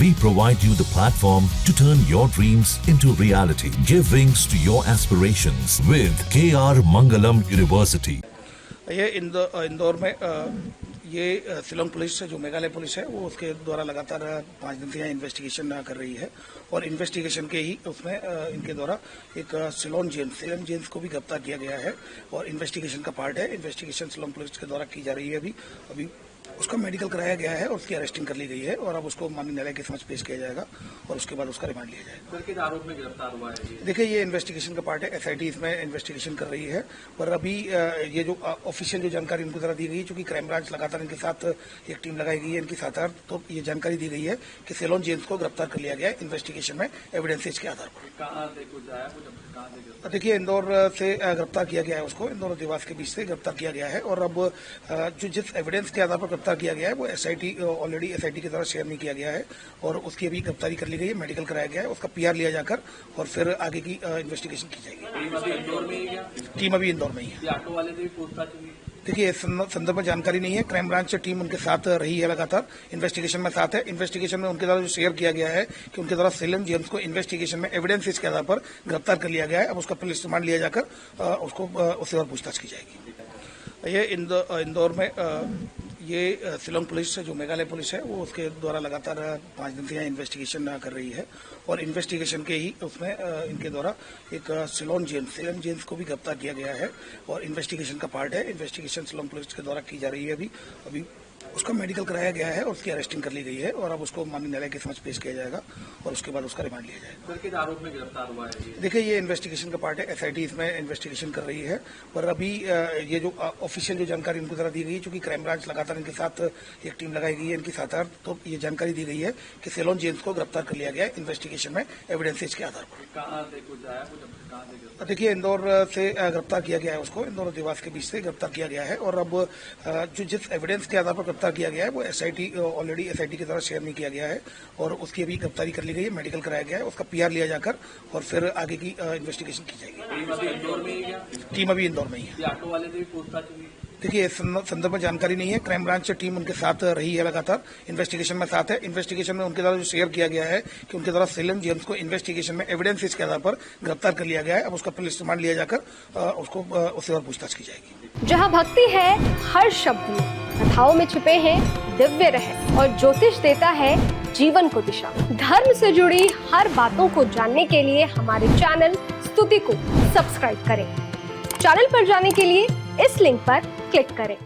We provide you the platform to turn your dreams into reality. Give wings to your aspirations with KR Mangalam University. ये इंदौर में ये Shillong police जो Meghalaya police है वो उसके द्वारा लगातार 5 दिन से यहाँ इन्वेस्टिगेशन कर रही है और इन्वेस्टिगेशन के ही उसमें इनके द्वारा एक सिलोन जेम्स को भी गिरफ्तार किया गया है और इन्वेस्टिगेशन का पार्ट है। इन्वेस्टिगेशन शिलोंग पुलिस के द्वारा की जा रही है। अभी उसका मेडिकल कराया गया है और उसकी अरेस्टिंग कर ली गई है और अब उसको माननीय न्यायालय के समक्ष पेश किया जाएगा और उसके बाद उसका रिमांड लिया जाएगा। किस आरोप में गिरफ्तार हुआ है? देखिए, ये इन्वेस्टिगेशन का पार्ट है। एसआईटी इसमें इन्वेस्टिगेशन कर रही है पर अभी ये जो ऑफिशियल जो जानकारी इनको जरा दी गई है, चूंकि क्राइम ब्रांच लगातार इनके साथ एक टीम लगाई गई है इनकी साथ, तो ये जानकारी दी गई है कि सिलोन जेम्स को गिरफ्तार कर लिया गया है इन्वेस्टिगेशन में एविडेंसेज के आधार पर। देखिए, इंदौर से गिरफ्तार किया गया है उसको, इंदौर और देवास के बीच से गिरफ्तार किया गया है और अब जो जिस एविडेंस के आधार पर गिरफ्तार किया गया है वो ऑलरेडी एसआईटी के द्वारा शेयर नहीं किया गया है और उसकी अभी गिरफ्तारी कर ली गई है, मेडिकल कराया गया है, उसका पीआर लिया जाकर और फिर आगे की इन्वेस्टिगेशन की जाएगी। टीम अभी इंदौर में ही है। ऑटो वाले से भी पूछताछ हुई? देखिए, इस संदर्भ में जानकारी नहीं है। क्राइम ब्रांच टीम उनके साथ रही है, लगातार इन्वेस्टिगेशन में साथ है। इन्वेस्टिगेशन में उनके द्वारा जो शेयर किया गया है कि उनके द्वारा सिलोन जेम्स को इन्वेस्टिगेशन में एविडेंसेस के आधार पर गिरफ्तार कर लिया गया है। अब उसका पुलिस रिमांड लिया जाकर उसको उससे और पूछताछ की जाएगी। ये इंदौर में ये शिलोंग पुलिस जो मेघालय पुलिस है वो उसके द्वारा लगातार 5 दिन से यहाँ इन्वेस्टिगेशन कर रही है और इन्वेस्टिगेशन के ही उसमें इनके द्वारा एक सिलोन जेम्स को भी गिरफ्तार किया गया है और इन्वेस्टिगेशन का पार्ट है। इन्वेस्टिगेशन शिलोंग पुलिस के द्वारा की जा रही है। अभी उसका मेडिकल कराया गया है और उसकी अरेस्टिंग कर ली गई है और अब उसको माननीय न्यायालय के समक्ष पेश किया जाएगा और उसके बाद उसका रिमांड लिया जाएगा। किस आरोप में गिरफ्तार हुआ है? देखिए, ये इन्वेस्टिगेशन का पार्ट है। एसआईटी इसमें इन्वेस्टिगेशन कर रही है पर अभी ये जो ऑफिशियल जो जानकारी इनको जरा दी गई है, चूंकि क्राइम ब्रांच लगातार इनके साथ एक टीम लगाई गई है इनकी साथ, तो ये जानकारी दी गई है कि सिलोन जेम्स को गिरफ्तार कर लिया गया है इन्वेस्टिगेशन में एविडेंसेज के आधार पर। देखिए, इंदौर से गिरफ्तार किया गया है उसको, इंदौर और देवास के बीच से गिरफ्तार किया गया है और अब जो जिस एविडेंस के आधार पर गिरफ्तार किया गया है वो ऑलरेडी एसआईटी के द्वारा शेयर नहीं किया गया है और उसकी अभी गिरफ्तारी कर ली गई है, मेडिकल कराया गया है, उसका पीआर लिया जाकर और फिर आगे की इन्वेस्टिगेशन की जाएगी। टीम अभी इंदौर में ही है। ऑटो वाले से भी पूछताछ हुई? देखिए, इस संदर्भ में जानकारी नहीं है। क्राइम ब्रांच टीम उनके साथ रही है, लगातार इन्वेस्टिगेशन में साथ है। इन्वेस्टिगेशन में उनके द्वारा जो शेयर किया गया है कि उनके द्वारा सिलोन जेम्स को इन्वेस्टिगेशन में एविडेंसेज के आधार पर गिरफ्तार कर लिया गया है। अब उसका पुलिस रिमांड लिया जाकर उसको उससे और पूछताछ की जाएगी। जहाँ भक्ति है हर शब्द में, कथाओं में छुपे हैं दिव्य रहस्य और ज्योतिष देता है जीवन को दिशा। धर्म से जुड़ी हर बातों को जानने के लिए हमारे चैनल स्तुति को सब्सक्राइब करें। चैनल पर जाने के लिए इस लिंक पर क्लिक करें।